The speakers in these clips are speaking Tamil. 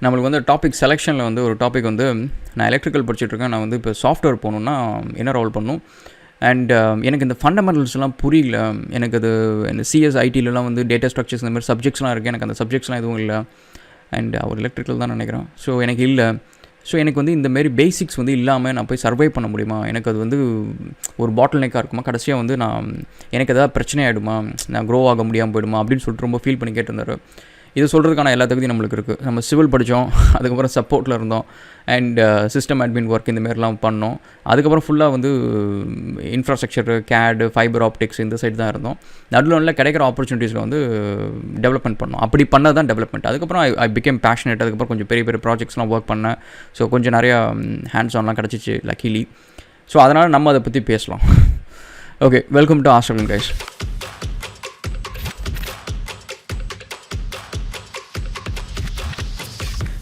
நம்மளுக்கு வந்து டாபிக் செலெக்ஷனில் வந்து ஒரு டாபிக் வந்து நான் எலக்ட்ரிக்கல் படிச்சுட்ருக்கேன். நான் வந்து இப்போ சாஃப்ட்வேர் போகணுன்னா என்ன ரோல் பண்ணணும் அண்ட் எனக்கு இந்த ஃபண்டமெண்டல்ஸ்லாம் புரியல. எனக்கு அது இந்த சிஎஸ் ஐடிலலாம் வந்து டேட்டா ஸ்ட்ரக்சர்ஸ் இந்த மாதிரி சப்ஜெக்ட்ஸ்லாம் இருக்குது. எனக்கு அந்த சப்ஜெக்ட்ஸ்லாம் எதுவும் இல்லை. அண்ட் அவர் எலக்ட்ரிக்கல் தான் நினைக்கிறேன். ஸோ எனக்கு இல்லை. ஸோ எனக்கு வந்து இந்தமாரி பேசிக்ஸ் வந்து இல்லாமல் நான் போய் சர்வை பண்ண முடியுமா? எனக்கு அது வந்து ஒரு பாட்டில் நெக்காக இருக்குமா? கடைசியாக வந்து எனக்கு எதாவது பிரச்சனை ஆகிடுமா? நான் க்ரோ ஆக முடியாமல் போயிடுமா அப்படின்னு சொல்லிட்டு ரொம்ப ஃபீல் பண்ணி கேட்டிருந்தார். இது சொல்கிறதுக்கான எல்லா தகுதியும் நம்மளுக்கு இருக்குது. நம்ம சிவில் படித்தோம், அதுக்கப்புறம் சப்போர்ட்டில் இருந்தோம், அண்ட் சிஸ்டம் அட்மின் ஒர்க் இந்தமாரிலாம் பண்ணோம். அதுக்கப்புறம் ஃபுல்லாக வந்து இன்ஃப்ராஸ்ட்ரக்சர், கேடு, ஃபைபர் ஆப்டிக்ஸ் இந்த சைடு தான் இருந்தோம். நடுவில் கிடைக்கிற ஆப்பர்ச்சுனிட்டிஸில் வந்து டெவலப்மெண்ட் பண்ணோம். அப்படி பண்ணது தான் டெவலப்மெண்ட். அதுக்கப்புறம் ஐ பிகேம் பேஷனேட். அதுக்கப்புறம் கொஞ்சம் பெரிய பெரிய ப்ராஜெக்ட்ஸ்லாம் ஒர்க் பண்ணேன். ஸோ கொஞ்சம் நிறையா ஹேண்ட்ஸ் ஆன்லாம் கிடச்சிச்சு லக்கிலி. ஸோ அதனால் நம்ம அதை பற்றி பேசலாம். Okay, welcome to Australian guys.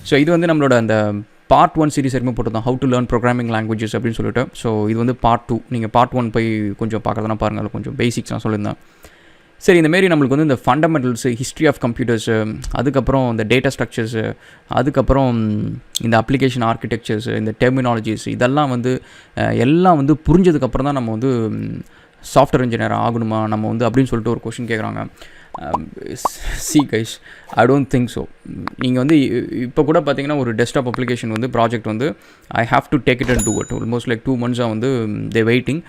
So இது வந்து நம்மளோட அந்த பார்ட் 1 சீரிஸ் வரைக்கும் போட்டுருந்தோம், how to learn programming languages அப்படின்னு சொல்லிட்டு. ஸோ இது வந்து பார்ட் 2. நீங்கள் பார்ட் 1 போய் கொஞ்சம் பார்க்குறதுனா பாருங்கள், அதில் கொஞ்சம் பேசிக்ஸ் நான் சொல்லியிருந்தேன். சரி, இந்தமாரி நம்மளுக்கு வந்து இந்த ஃபண்டமெண்டல்ஸு, ஹிஸ்ட்ரி ஆஃப் கம்ப்யூட்டர்ஸு, அதுக்கப்புறம் இந்த டேட்டா ஸ்ட்ரக்சர்ஸு, அதுக்கப்புறம் இந்த அப்ளிகேஷன் ஆர்கிடெக்சர்ஸு, இந்த டெர்மினாலஜிஸ் இதெல்லாம் வந்து எல்லாம் வந்து புரிஞ்சதுக்கப்புறம் தான் நம்ம வந்து சாஃப்ட்வேர் இன்ஜினியர் ஆகணுமா நம்ம வந்து அப்படின்னு சொல்லிட்டு ஒரு கொஷின் கேட்குறாங்க. C guys, I don't think so. நீங்கள் வந்து இப்போ கூட பார்த்தீங்கன்னா ஒரு டெஸ்க்டாப் அப்ளிகேஷன் வந்து ப்ராஜெக்ட் வந்து I have to take it and do it. Almost like 2 months வந்து தே வெயிட்டிங்.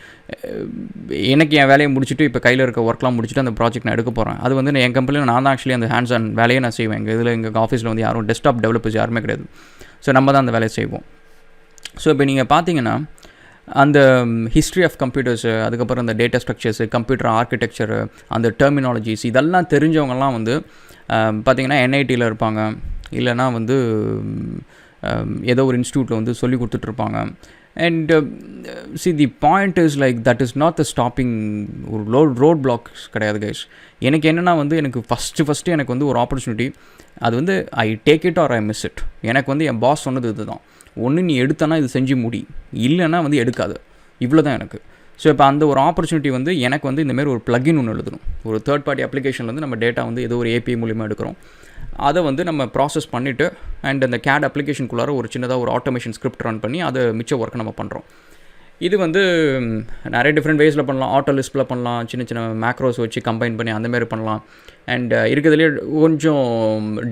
எனக்கு என் வேலையை முடிச்சுட்டு இப்போ கையில் இருக்க ஒர்க்லாம் முடிச்சுட்டு அந்த ப்ராஜெக்ட் நான் எடுக்க போகிறேன். அது வந்து என் கம்பெனியில் நான் தான் ஆக்சுவலி அந்த ஹேண்ட்ஸ் ஆன் வேலையை நான் செய்வேன். எங்கள் ஆஃபீஸில் வந்து யாரும் டெஸ்க்டாப் டெவலப்பர்ஸ் யாருமே கிடையாது. ஸோ நம்ம தான் அந்த வேலையை செய்வோம். ஸோ இப்போ நீங்கள் பார்த்தீங்கன்னா அந்த ஹிஸ்ட்ரி ஆஃப் கம்ப்யூட்டர்ஸு, அதுக்கப்புறம் அந்த டேட்டா ஸ்ட்ரக்சர்ஸு, கம்ப்யூட்டர் ஆர்கிடெக்சரு, அந்த டெர்மினாலஜிஸ் இதெல்லாம் தெரிஞ்சவங்கலாம் வந்து பார்த்திங்கன்னா என்ஐடியில் இருப்பாங்க, இல்லைனா வந்து ஏதோ ஒரு இன்ஸ்டியூட்டில் வந்து சொல்லி கொடுத்துட்ருப்பாங்க. And see the point is like that is not the stopping. ஒரு ரோட் பிளாக்ஸ் கிடையாது கைஸ். எனக்கு என்னென்னா வந்து எனக்கு ஃபஸ்ட்டு எனக்கு வந்து ஒரு ஆப்பர்ச்சுனிட்டி, அது வந்து I take it or I miss it. எனக்கு வந்து என் பாஸ் சொன்னது இது தான், ஒன்று நீ எடுத்தனா இது செஞ்சு முடி, இல்லைன்னா வந்து எடுக்காது, இவ்வளோ தான் எனக்கு. ஸோ இப்போ அந்த ஒரு ஆப்பர்ச்சுனிட்டி வந்து எனக்கு வந்து இந்தமாரி ஒரு ப்ளகின் ஒன்று எழுதணும். ஒரு தேர்ட் பார்ட்டி அப்ளிகேஷனில் வந்து நம்ம டேட்டா வந்து ஏதோ ஒரு ஏபிஐ மூலிமா எடுக்கிறோம். அதை வந்து நம்ம ப்ராசஸ் பண்ணிவிட்டு அண்ட் அந்த கேட் அப்ளிகேஷனுக்குள்ளார ஒரு சின்னதாக ஒரு ஆட்டோமேஷன் ஸ்கிரிப்ட் ரன் பண்ணி அதை மிச்ச ஒர்க்கை நம்ம பண்ணுறோம். இது வந்து நிறைய டிஃப்ரெண்ட் வேஸில் பண்ணலாம். ஆட்டோ லிஸ்ட்டில் பண்ணலாம், சின்ன சின்ன மேக்ரோஸ் வச்சு கம்பைன் பண்ணி அந்தமாரி பண்ணலாம். அண்ட் இருக்கிறதுலே கொஞ்சம்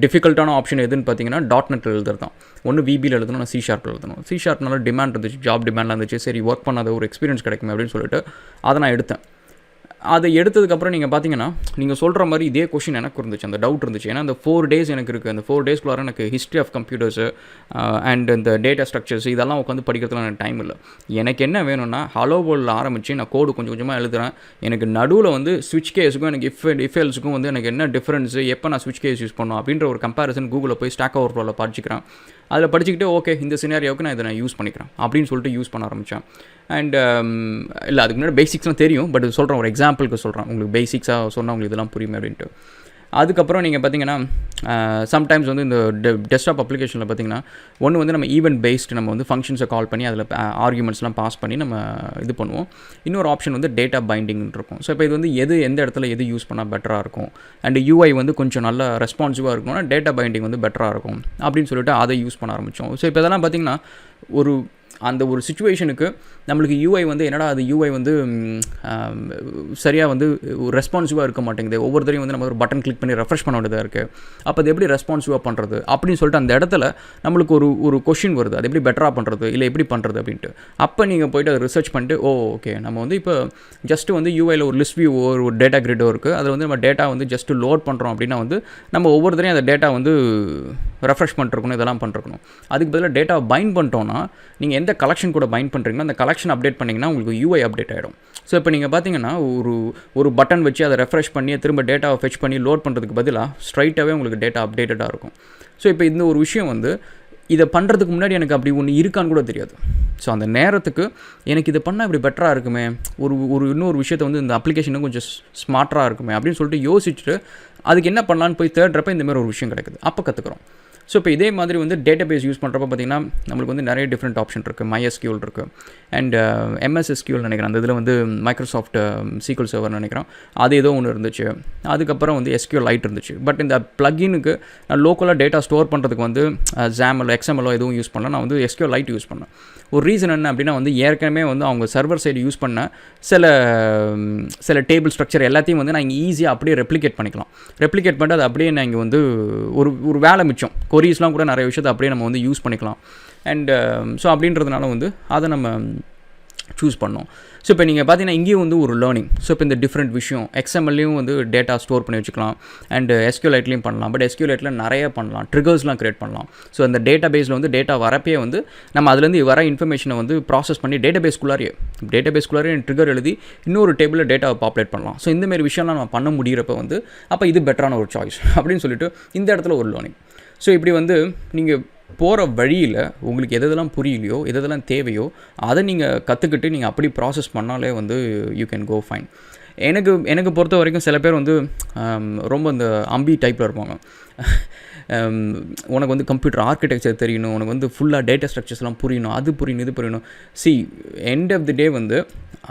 டிஃபிகல்ட்டான ஆப்ஷன் எதுன்னு பார்த்தீங்கன்னா .NET எழுதுறது தான். ஒன்று VBயில் எழுதணும், நான் C# எழுதணும். C# நல்ல டிமாண்ட் இருந்துச்சு, ஜாப் டிமாண்ட்லாம் இருந்துச்சு. சரி, ஒர்க் பண்ணாத ஒரு எக்ஸ்பீரியன்ஸ் கிடைக்குமே அப்படின்னு சொல்லிட்டு அதை நான் எடுத்தேன். அதை எடுத்ததுக்கப்புறம் நீங்கள் பார்த்தீங்கன்னா நீங்கள் சொல்கிற மாதிரி இதே கொஷின் எனக்கு இருந்துச்சு, அந்த டவுட் இருந்துச்சு. ஏன்னா அந்த 4 days எனக்கு இருக்குது. அந்த 4 daysக்குள்ளார எனக்கு ஹிஸ்ட்ரி ஆஃப் கம்ப்யூட்டர்ஸு அண்ட் இந்த டேட்டா ஸ்ட்ரக்சர்ஸ் இதெல்லாம் உட்காந்து படிக்கிறதுலாம் எனக்கு டைம் இல்லை. எனக்கு என்ன வேணும்னா ஹலோ வேர்ல்டில் ஆரம்பித்து நான் கோடு கொஞ்சம் கொஞ்சமாக எழுதுகிறேன். எனக்கு நடுவில் வந்து ஸ்விட்ச் கேஸுக்கும் எனக்கு இஃபெல்ஸுக்கும் வந்து எனக்கு என்ன டிஃப்ரென்ஸு, எப்போ நான் ஸ்விட்ச் கேஸ் யூஸ் பண்ணணும் அப்படின்ற ஒரு கம்பேரிசன் கூகுளில் போய் ஸ்டாக் ஓவர்ஃப்ளோவில் படிச்சுக்கிறேன். அதில் படிச்சுக்கிட்டு ஓகே இந்த சினாரியோவுக்கு நான் இதை யூஸ் பண்ணிக்கிறேன் அப்படின்னு சொல்லிட்டு யூஸ் பண்ண ஆரம்பித்தேன். அண்ட் இல்லை, அதுக்கு முன்னாடி பேசிக்ஸ்லாம் தெரியும், பட் சொல்கிறேன், ஒரு எக்ஸாம்பிளுக்கு சொல்கிறேன், உங்களுக்கு பேசிக்ஸாக சொன்னால் உங்களுக்கு இதெல்லாம் புரியுமே அப்படின்ட்டு. அதுக்கப்புறம் நீங்கள் பார்த்தீங்கன்னா சம்டைம்ஸ் வந்து இந்த டெஸ்க்டாப் அப்ளிகேஷனில் பார்த்தீங்கன்னா ஒன்று வந்து நம்ம ஈவெண்ட் பேஸ்டு, நம்ம வந்து ஃபங்க்ஷன்ஸை கால் பண்ணி அதில் ஆர்குமெண்ட்ஸ்லாம் பாஸ் பண்ணி நம்ம இது பண்ணுவோம். இன்னொரு ஆப்ஷன் வந்து டேட்டா பைண்டிங் இருக்கும். ஸோ இப்போ இது வந்து எந்த இடத்துல எது யூஸ் பண்ணால் பெட்டராக இருக்கும், அண்ட் UI வந்து கொஞ்சம் நல்லா ரெஸ்பான்சிவாக இருக்கணும்னா டேட்டா பைண்டிங் வந்து பெட்டராக இருக்கும் அப்படின்னு சொல்லிட்டு அதை யூஸ் பண்ண ஆரம்பித்தோம். ஸோ இப்போ இதெல்லாம் பார்த்திங்கன்னா அந்த ஒரு சிச்சுவேஷனுக்கு நம்மளுக்கு UI வந்து என்னடா அது UI வந்து சரியாக வந்து ரெஸ்பான்சிவாக இருக்க மாட்டேங்குது. ஒவ்வொரு தரையும் வந்து நம்ம ஒரு பட்டன் கிளிக் பண்ணி ரெஃப்ரெஷ் பண்ண வேண்டியதாக இருக்குது. அப்போ அது எப்படி ரெஸ்பான்சிவாக பண்ணுறது அப்படின்னு சொல்லிட்டு அந்த இடத்துல நம்மளுக்கு ஒரு கொஷின் வருது, அது எப்படி பெட்டராக பண்ணுறது, இல்லை எப்படி பண்ணுறது அப்படின்ட்டு. அப்போ நீங்கள் போய்ட்டு அதை ரிசர்ச் பண்ணிட்டு ஓகே நம்ம வந்து இப்போ ஜஸ்ட்டு வந்து UIயில் ஒரு லிஸ்ட் வியூ ஒரு டேட்டா கிரிடோ இருக்குது, அதில் வந்து நம்ம டேட்டா வந்து ஜஸ்ட்டு லோட் பண்ணுறோம் அப்படின்னா வந்து நம்ம ஒவ்வொரு தரையும் அந்த டேட்டா வந்து ரெஃப்ரெஷ் பண்ணிருக்கணும், இதெல்லாம் பண்ணிருக்கணும். அதுக்கு பதிலாக டேட்டா பைண்ட் பண்ணிட்டோன்னா நீங்கள் எந்த கலெக்ஷன் கூட பைண்ட் பண்ணுறீங்கன்னா அந்த கலெக்ஷன் அப்டேட் பண்ணிங்கன்னா உங்களுக்கு UI அப்டேட் ஆகிடும். ஸோ இப்போ நீங்கள் பார்த்தீங்கன்னா ஒரு பட்டன் வச்சு அதை ரெஃப்ரெஷ் பண்ணி திரும்ப டேட்டாவை ஃபெச் பண்ணி லோட் பண்ணுறதுக்கு பதிலாக ஸ்ட்ரைட்டாகவே உங்களுக்கு டேட்டா அப்டேட்டடாக இருக்கும். ஸோ இப்போ இந்த ஒரு விஷயம் வந்து இதை பண்ணுறதுக்கு முன்னாடி எனக்கு அப்படி ஒன்று இருக்கான்னு கூட தெரியாது. ஸோ அந்த நேரத்துக்கு எனக்கு இதை பண்ணால் இப்படி பெட்டராக இருக்குமே, இன்னொரு விஷயத்தை வந்து இந்த அப்ளிகேஷனும் கொஞ்சம் ஸ்மார்ட்டாக இருக்குமே அப்படின்னு சொல்லிட்டு யோசிச்சுட்டு அதுக்கு என்ன பண்ணலான்னு போய் தேடுறப்ப இந்தமாதிரி ஒரு விஷயம் கிடைக்குது. அப்போ கற்றுக்குறோம். ஸோ இப்போ இதே மாதிரி வந்து டேட்டா பேஸ் யூஸ் பண்ணுறப்ப பார்த்திங்கன்னா நம்மளுக்கு வந்து நிறைய டிஃப்ரெண்ட் ஆப்ஷன் இருக்குது. MySQL இருக்குது அண்ட் MSSQL நினைக்கிறேன். அந்த இதில் வந்து மைக்ரோசாஃப்ட் SQL சர்வர் நினைக்கிறேன், அது ஏதோ ஒன்று இருந்துச்சு. அதுக்கப்புறம் வந்து SQLite இருந்துச்சு. பட் இந்த ப்ளகினுக்கு நான் லோக்கலாக டேட்டா ஸ்டோர் பண்ணுறதுக்கு வந்து XAML XML எதுவும் யூஸ் பண்ணல. நான் வந்து SQLite யூஸ் பண்ணேன். ஒரு ரீசன் என்ன அப்படின்னா வந்து ஏற்கனவே வந்து அவங்க சர்வர் சைடு யூஸ் பண்ண சில டேபிள் ஸ்ட்ரக்சர் எல்லாத்தையும் வந்து நான் இங்கே ஈஸியாக அப்படியே ரெப்ளிகேட் பண்ணிக்கலாம். ரெப்ளிகேட் பண்ணிட்டு அது அப்படியே நான் இங்கே வந்து ஒரு வேலை மிச்சம். கொரீஸ்லாம் கூட நிறைய விஷயத்தை அப்படியே நம்ம வந்து யூஸ் பண்ணிக்கலாம். அண்ட் ஸோ அப்படின்றதுனால வந்து அதை நம்ம சூஸ் பண்ணோம். ஸோ இப்போ நீங்கள் பார்த்தீங்கன்னா இங்கேயும் வந்து ஒரு லேர்னிங். ஸோ இப்போ இந்த டிஃப்ரெண்ட் விஷயம் XMLலையும் வந்து டேட்டா ஸ்டோர் பண்ணி வச்சுக்கலாம் அண்ட் SQLiteலையும் பண்ணலாம். பட் SQLiteல நிறைய பண்ணலாம், ட்ரிகர்ஸ்லாம் க்ரியேட் பண்ணலாம். ஸோ அந்த டேட்டா பேஸில் வந்து டேட்டா வரப்பே வந்து நம்ம அதுலேருந்து வர இன்ஃபர்மேஷனை வந்து ப்ராசஸ் பண்ணி டேட்டா பேஸ்க்குள்ளாரே ட்ரிகர் எழுதி இன்னொரு டேபிளில் டேட்டாவை பாப்புலேட் பண்ணலாம். ஸோ இந்தமாரி விஷயம்லாம் நம்ம பண்ண முடிகிறப்ப வந்து அப்போ இது பெட்டரான ஒரு சாய்ஸ் அப்படின்னு சொல்லிட்டு இந்த இடத்துல ஒரு லேர்னிங். ஸோ இப்படி வந்து நீங்கள் போகிற வழியில் உங்களுக்கு எதெல்லாம் புரியலையோ எதெல்லாம் தேவையோ அதை நீங்கள் கற்றுக்கிட்டு நீங்கள் அப்படி ப்ராசஸ் பண்ணாலே வந்து யூ கேன் கோ ஃபைன். எனக்கு பொறுத்த வரைக்கும் சில பேர் வந்து ரொம்ப இந்த அம்பி டைப்பில் இருப்பாங்க. உனக்கு வந்து கம்ப்யூட்டர் ஆர்கிடெக்சர் தெரியணும், உனக்கு வந்து ஃபுல்லாக டேட்டா ஸ்ட்ரக்சர்ஸ்லாம் புரியணும், அது புரியணும் இது புரியணும். எண்ட் ஆஃப் தி டே வந்து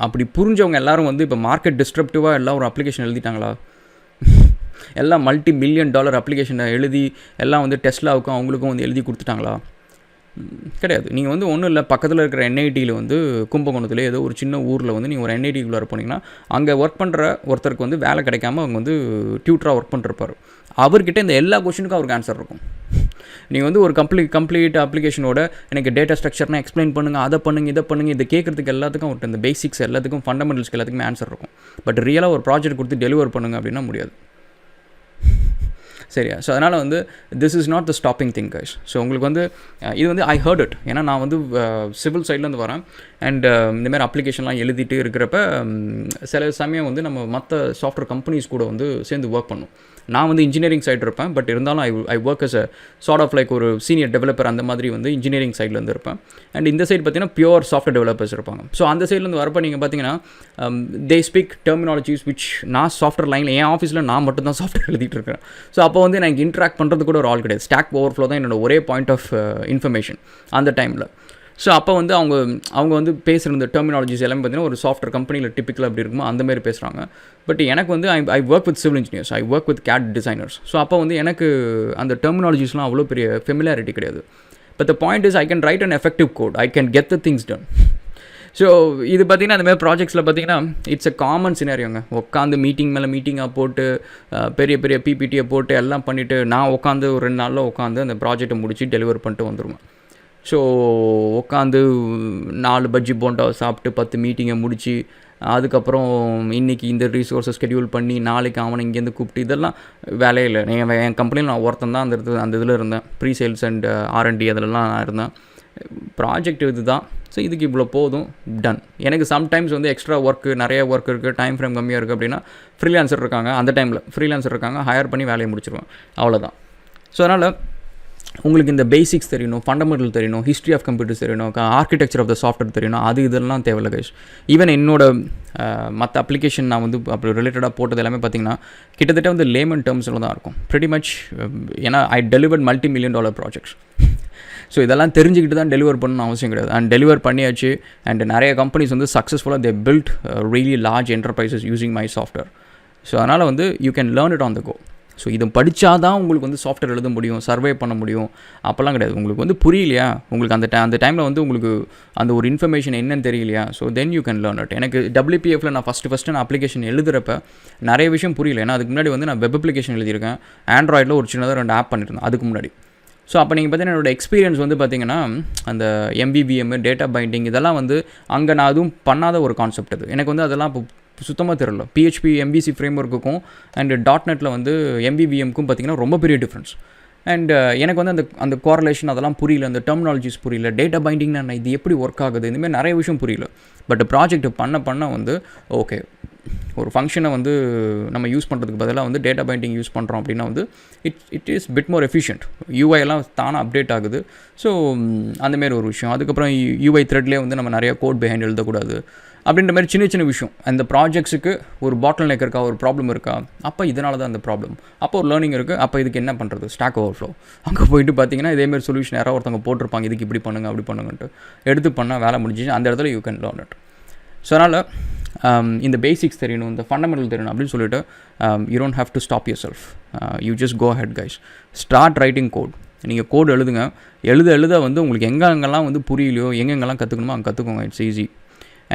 அப்படி புரிஞ்சவங்க எல்லோரும் வந்து இப்போ மார்க்கெட் டிஸ்ட்ரப்டிவாக எல்லாம் ஒரு அப்ளிகேஷன் எழுதிட்டாங்களா? எல்லாம் $multi-million அப்ளிகேஷனை எழுதி எல்லாம் வந்து டெஸ்லாவுக்கும் அவங்களுக்கும் வந்து எழுதி கொடுத்துட்டாங்களா? கிடையாது. நீங்கள் வந்து ஒன்றும் இல்லை, பக்கத்தில் இருக்கிற NITயில் வந்து கும்பகோணத்தில் ஏதோ ஒரு சின்ன ஊரில் வந்து நீங்கள் ஒரு NITக்குள்ளே போனீங்கன்னா அங்கே ஒர்க் பண்ணுற ஒருத்தருக்கு வந்து வேலை கிடைக்காம அவங்க வந்து டியூட்டராக ஒர்க் பண்ணிருப்பார். அவர்கிட்ட இந்த எல்லா கொஷனுக்கும் அவருக்கு ஆன்சர் இருக்கும். நீங்கள் வந்து ஒரு கம்ப்ளீட் அப்ளிகேஷனோட எனக்கு டேட்டா ஸ்ட்ரக்சர்னா எக்ஸ்பிளைன் பண்ணுங்கள், அதை பண்ணுங்கள் இதை பண்ணுங்கள், இதை கேட்குறதுக்கு எல்லாத்துக்கும் ஒரு இந்த பேசிக்ஸ் எல்லாத்துக்கும் ஃபண்டமெண்டல்ஸ்க்கு எல்லாத்துக்குமே ஆன்சர் இருக்கும். பட் ரியலாக ஒரு ப்ராஜெக்ட் கொடுத்து டெலிவர் பண்ணுங்கள் அப்படின்னா முடியாது. சரியா? ஸோ அதனால் வந்து this is not the stopping thing guys. So உங்களுக்கு வந்து இது வந்து ஐ ஹர்ட் இட். ஏன்னா நான் வந்து சிவில் சைட்லேருந்து வரேன் அண்ட் இந்தமாதிரி அப்ளிகேஷன்லாம் எழுதிட்டு இருக்கிறப்ப சில சமயம் வந்து நம்ம மற்ற சாஃப்ட்வேர் கம்பெனிஸ் கூட வந்து சேர்ந்து ஒர்க் பண்ணும். நான் வந்து இன்ஜினியரிங் சைடு இருப்பேன், பட் இருந்தாலும் I work as a sort of like ஒரு சீனியர் டெவலப்பர் அந்த மாதிரி வந்து இன்ஜினியரிங் சைட்லேருந்து இருப்பேன். அண்ட் இந்த சைடு பார்த்தீங்கன்னா பியூர் சாஃப்ட்வேர் டெவலப்பர்ஸ் இருப்பாங்க. ஸோ அந்த சைட்லேருந்து வரப்போ நீங்கள் பார்த்தீங்கன்னா தே ஸ்பீக் டெர்மினாலஜிஸ் விச் நான் சாஃப்ட்வேர் லைனில் என் ஆஃபீஸில் நான் மட்டும் தான் சாஃப்ட்வேர் எழுதிட்டு இருக்கேன். ஸோ அப்போ வந்து எனக்கு இன்ட்ராக்ட் பண்ணுறது கூட ஒரு ஆள் கிடையாது. ஸ்டாக் ஓவர்ஃப்ளோ தான் என்னோட ஒரே பாயிண்ட் ஆஃப் இன்ஃபர்மேஷன் அந்த டைமில். ஸோ அப்போ வந்து அவங்க வந்து பேசுகிற இந்த டெர்மினாலஜிஸ் எல்லாமே பார்த்தீங்கன்னா ஒரு சாஃப்ட்வேர் கம்பெனியில் டிப்பிக்கலாக அப்படி இருக்குமோ அந்தமாரி பேசுகிறாங்க. பட் எனக்கு வந்து I work with civil engineers, I work with CAD designers. So அப்போ வந்து எனக்கு அந்த டெர்மினாலஜிஸ்லாம் அவ்வளோ பெரிய ஃபெமிலியாரிட்டி கிடையாது. But the point is I can write an effective code, I can get the things done. So இது பார்த்திங்கன்னா அந்தமாதிரி ப்ராஜெக்ட்ஸில் பார்த்திங்கன்னா இட்ஸ் அ காமன் சினாரியோங்க. உட்காந்து மீட்டிங் மேலே மீட்டிங்காக போட்டு பெரிய பெரிய PPTயை போட்டு எல்லாம் பண்ணிவிட்டு நான் உட்காந்து ஒரு 2 நாளில் உட்காந்து அந்த ப்ராஜெக்டை முடிச்சு டெலிவர் பண்ணிட்டு வந்துடுவேன். ஸோ உட்காந்து 4 பஜ்ஜி போண்டா சாப்பிட்டு 10 மீட்டிங்கை முடித்து அதுக்கப்புறம் இன்றைக்கி இந்த ரிசோர்ஸை ஸ்கெடியூல் பண்ணி நாளைக்கு அவனை இங்கேருந்து கூப்பிட்டு இதெல்லாம் வேலையே இல்லை. என் கம்பெனியில் நான் ஒருத்தன் தான் அந்த இதில் இருந்தேன். ப்ரீ சேல்ஸ் அண்ட் R&D அதிலலாம் நான் இருந்தேன். ப்ராஜெக்ட் இது தான். ஸோ இதுக்கு இவ்வளோ போதும், டன். எனக்கு சம்டைம்ஸ் வந்து எக்ஸ்ட்ரா ஒர்க்கு நிறைய ஒர்க் இருக்குது, டைம் ஃப்ரேம் கம்மியாக இருக்குது அப்படின்னா ஃப்ரீலான்சர் இருக்காங்க, அந்த டைமில் ஃப்ரீலான்சர் இருக்காங்க, ஹையர் பண்ணி வேலையை முடிச்சிருவேன். அவ்வளோதான். ஸோ அதனால் உங்களுக்கு இந்த பேசிக்ஸ் தெரியணும், ஃபண்டமெண்டல் தெரியணும், ஹிஸ்ட்ரி ஆஃப் கம்ப்யூட்டர்ஸ் தெரியணும், ஆர்கிடெக்சர் ஆஃப் த சாஃப்ட்வேர் தெரியணும், அது இதெல்லாம் தேவையில்ல கைஸ். ஈவன் என்னோட மற்ற அப்ளிகேஷன் நான் வந்து அப்படி ரிலேட்டடாக போட்டது எல்லாமே பார்த்திங்கன்னா கிட்டத்தட்ட வந்து லேமன் டேர்ம்ஸில் தான் இருக்கும் ப்ரிட்டி மச். ஏன்னா ஐ டெலிவர்ட் $multi-million ப்ராஜெக்ட்ஸ். ஸோ இதெல்லாம் தெரிஞ்சுக்கிட்டு தான் டெலிவர் பண்ணணும்னு அவசியம் கிடையாது. அண்ட் டெலிவர் பண்ணியாச்சு. அண்ட் நிறைய கம்பெனிஸ் வந்து சக்ஸஸ்ஃபுல்லாக they build really large enterprises using my software. So அதனால் வந்து you can learn it on the go. So இது படித்தா தான் உங்களுக்கு வந்து சாஃப்ட்வேர் எழுத முடியும், சர்வே பண்ண முடியும், அப்போல்லாம் கிடையாது. உங்களுக்கு வந்து புரியலையா, உங்களுக்கு அந்த டைமில் வந்து உங்களுக்கு அந்த ஒரு இன்ஃபர்மேஷன் என்னன்னு தெரியலையா, so then you can learn it. எனக்கு WPFல நான் ஃபஸ்ட்டு நான் அப்ளிகேஷன் எழுதுகிறப்ப நிறைய விஷயம் புரியல. ஏன்னா அதுக்கு முன்னாடி வந்து நான் வெப் அப்ளிகேஷன் எழுதியிருக்கேன், ஆண்ட்ராய்டில் ஒரு சின்னதாக 2 ஆப் பண்ணியிருந்தேன் அதுக்கு முன்னாடி. ஸோ அப்போ நீங்கள் பார்த்தீங்கன்னா என்னோடய எக்ஸ்பீரியன்ஸ் வந்து பார்த்திங்கன்னா அந்த MVVM டேட்டா பைண்டிங் இதெல்லாம் வந்து அங்கே நான் அதுவும் பண்ணாத ஒரு கான்செப்ட். அது எனக்கு வந்து அதெல்லாம் இப்போ சுத்தமாக தெரியல. PHP MVC ஃப்ரேம் ஒர்க்குக்கும் அண்ட் .NETல வந்து MVVMக்கும் பார்த்திங்கன்னா ரொம்ப பெரிய டிஃப்ரென்ஸ். அண்ட் எனக்கு வந்து அந்த கோரலேஷன் அதெல்லாம் புரியல, அந்த டெர்மினாலஜிஸ் புரியல, டேட்டா பைண்டிங்னா இது எப்படி ஒர்க் ஆகுது, இந்தமாதிரி நிறைய விஷயம் புரியல. பட் ப்ராஜெக்ட் பண்ண வந்து ஓகே ஒரு ஃபங்க்ஷனை வந்து நம்ம யூஸ் பண்ணுறதுக்கு பதிலாக வந்து டேட்டா பைண்டிங் யூஸ் பண்ணுறோம் அப்படின்னா வந்து it is bit more efficient. UI எல்லாம் தானாக அப்டேட் ஆகுது. ஸோ அந்தமாரி ஒரு விஷயம். அதுக்கப்புறம் யூஐ த்ரெட்லேயே வந்து நம்ம நிறையா கோட் பிஹைண்ட் எழுதக்கூடாது அப்படின்ற மாதிரி சின்ன சின்ன விஷயம். அந்த ப்ராஜெக்ட்ஸுக்கு ஒரு பாட்டில் நெக் இருக்கா, ஒரு ப்ராப்ளம் இருக்கா, அப்போ இதனால தான் அந்த ப்ராப்ளம், அப்போ ஒரு லேர்னிங் இருக்குது, அப்போ இதுக்கு என்ன பண்ணுறது, ஸ்டாக் ஓவர்ஃப்ளோ. அங்கே போயிட்டு பார்த்தீங்கன்னா இதேமாரி சொல்யூஷன் யாராவது ஒருத்தவங்க போட்டிருப்பாங்க, இதுக்கு இப்படி பண்ணுங்க அப்படி பண்ணுங்கன்ட்டு எடுத்து பண்ணால் வேலை முடிஞ்சிச்சு. அந்த இடத்துல you can learn it. So அதனால் இந்த பேசிக்ஸ் தெரியணும், இந்த ஃபண்டமெண்டல் தெரியணும் அப்படின்னு சொல்லிட்டு you don't have to stop yourself. You just go ahead guys, start writing code. நீங்கள் கோட் எழுதுங்க. எழுத வந்து உங்களுக்கு எங்கெங்கெல்லாம் வந்து புரியலையோ, எங்கெங்கெல்லாம் கற்றுக்கணுமோ அங்கே கற்றுக்கோங்க. It's easy.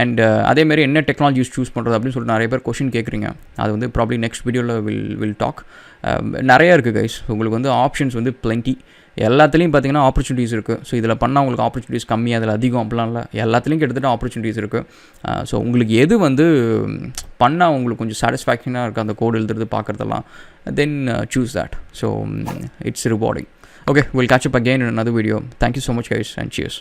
அண்ட் அதேமாரி என்ன டெக்னாலஜிஸ் சூஸ் பண்ணுறது அப்படின்னு சொல்லிட்டு நிறைய பேர் கொஷின் கேட்குறீங்க. அது வந்து ப்ராப்ளி நெக்ஸ்ட் வீடியோவில் வில் டாக். நிறையா இருக்குது கைஸ். உங்களுக்கு வந்து ஆப்ஷன்ஸ் வந்து பிளென்ட்டி. எல்லாத்துலேயும் பார்த்தீங்கன்னா ஆப்பர்ச்சுனிட்டிஸ் இருக்குது. ஸோ இதில் பண்ணால் உங்களுக்கு ஆப்பர்ச்சுனிட்டிஸ் கம்மி, அதில் அதிகம் அப்படிலாம் இல்லை. எல்லாத்துலேயும் கிட்டத்தட்ட ஆப்பர்ச்சுனிட்டிஸ் இருக்குது. ஸோ உங்களுக்கு எது வந்து பண்ணால் உங்களுக்கு கொஞ்சம் சாட்டிஸ்ஃபேக்ஷனாக இருக்குது அந்த கோடு எழுதுறது பார்க்குறதெல்லாம், then choose that. So it's rewarding. Okay, we'll catch up again in another video. Thank you so much guys and cheers.